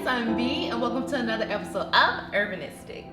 guys, I'm B and welcome to another episode of Urbanistic.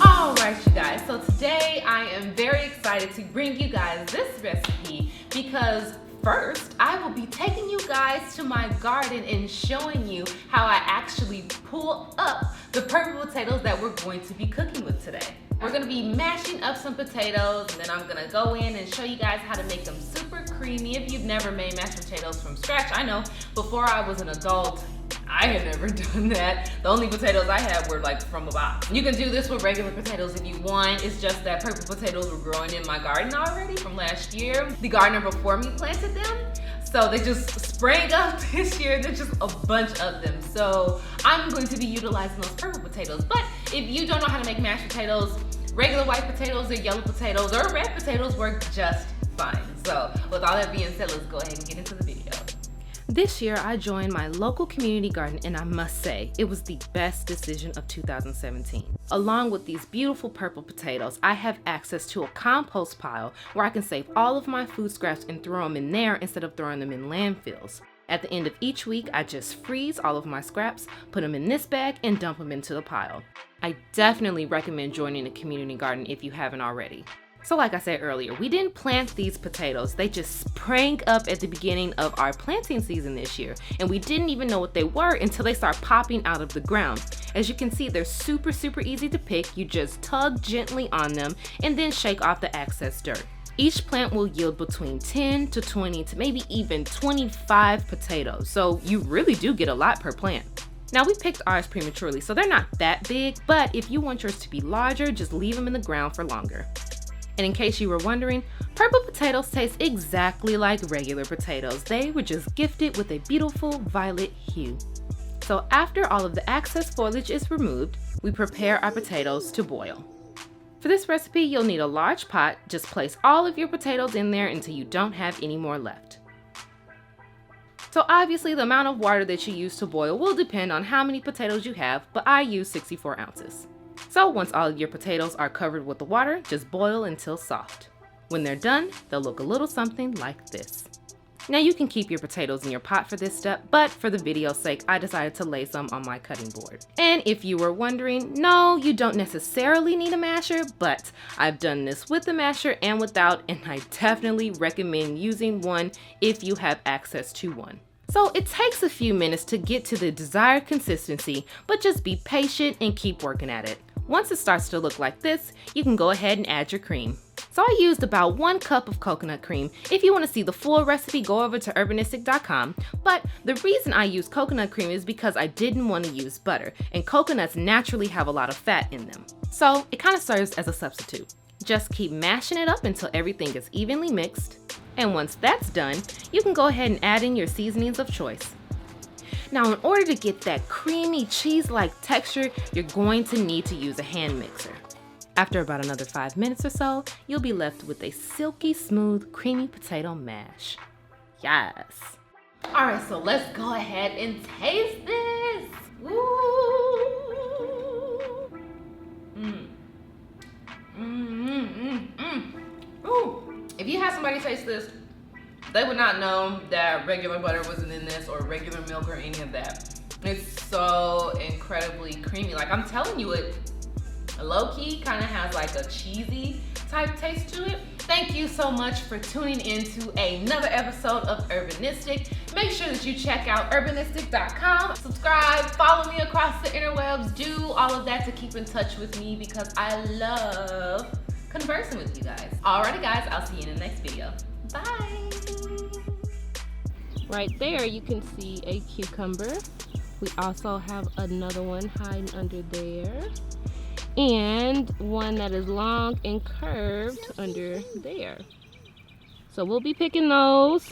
Alright you guys, so today I am very excited to bring you guys this recipe because first, I will be taking you guys to my garden and showing you how I actually pull up the purple potatoes that we're going to be cooking with today. We're gonna be mashing up some potatoes and then I'm gonna go in and show you guys how to make them super creamy. If you've never made mashed potatoes from scratch, I know before I was an adult, I had never done that. The only potatoes I had were like from a box. You can do this with regular potatoes if you want. It's just that purple potatoes were growing in my garden already from last year. The gardener before me planted them. So they just sprang up this year. There's just a bunch of them. So I'm going to be utilizing those purple potatoes. But if you don't know how to make mashed potatoes, regular white potatoes or yellow potatoes or red potatoes work just fine. So with all that being said, let's go ahead and get into the video. This year, I joined my local community garden and I must say, it was the best decision of 2017. Along with these beautiful purple potatoes, I have access to a compost pile where I can save all of my food scraps and throw them in there instead of throwing them in landfills. At the end of each week, I just freeze all of my scraps, put them in this bag, and dump them into the pile. I definitely recommend joining a community garden if you haven't already. So like I said earlier, we didn't plant these potatoes. They just sprang up at the beginning of our planting season this year. And we didn't even know what they were until they start popping out of the ground. As you can see, they're super easy to pick. You just tug gently on them and then shake off the excess dirt. Each plant will yield between 10 to 20 to maybe even 25 potatoes. So you really do get a lot per plant. Now we picked ours prematurely, so they're not that big, but if you want yours to be larger, just leave them in the ground for longer. And in case you were wondering, purple potatoes taste exactly like regular potatoes. They were just gifted with a beautiful violet hue. So after all of the excess foliage is removed, we prepare our potatoes to boil. For this recipe, you'll need a large pot. Just place all of your potatoes in there until you don't have any more left. So obviously the amount of water that you use to boil will depend on how many potatoes you have, but I use 64 ounces. So once all of your potatoes are covered with the water, just boil until soft. When they're done, they'll look a little something like this. Now you can keep your potatoes in your pot for this step, but for the video's sake, I decided to lay some on my cutting board. And if you were wondering, no, you don't necessarily need a masher, but I've done this with the masher and without, and I definitely recommend using one if you have access to one. So it takes a few minutes to get to the desired consistency, but just be patient and keep working at it. Once it starts to look like this, you can go ahead and add your cream. So I used about 1 cup of coconut cream. If you want to see the full recipe, go over to urbanistic.com. But the reason I used coconut cream is because I didn't want to use butter, and coconuts naturally have a lot of fat in them. So it kind of serves as a substitute. Just keep mashing it up until everything is evenly mixed. And once that's done, you can go ahead and add in your seasonings of choice. Now, in order to get that creamy cheese-like texture, you're going to need to use a hand mixer. After about another 5 minutes or so, you'll be left with a silky smooth, creamy potato mash. Yes. All right, so let's go ahead and taste this. Ooh. Ooh. If you had somebody taste this, they would not know that regular butter wasn't in this or regular milk or any of that. It's so incredibly creamy. Like I'm telling you, it low-key kind of has like a cheesy type taste to it. Thank you so much for tuning in to another episode of Urbanistic. Make sure that you check out urbanistic.com. Subscribe, follow me across the interwebs, do all of that to keep in touch with me because I love conversing with you guys. Alrighty guys, I'll see you in the next video. Bye. Right there you can see a cucumber. We also have another one hiding under there. And one that is long and curved under there. So we'll be picking those.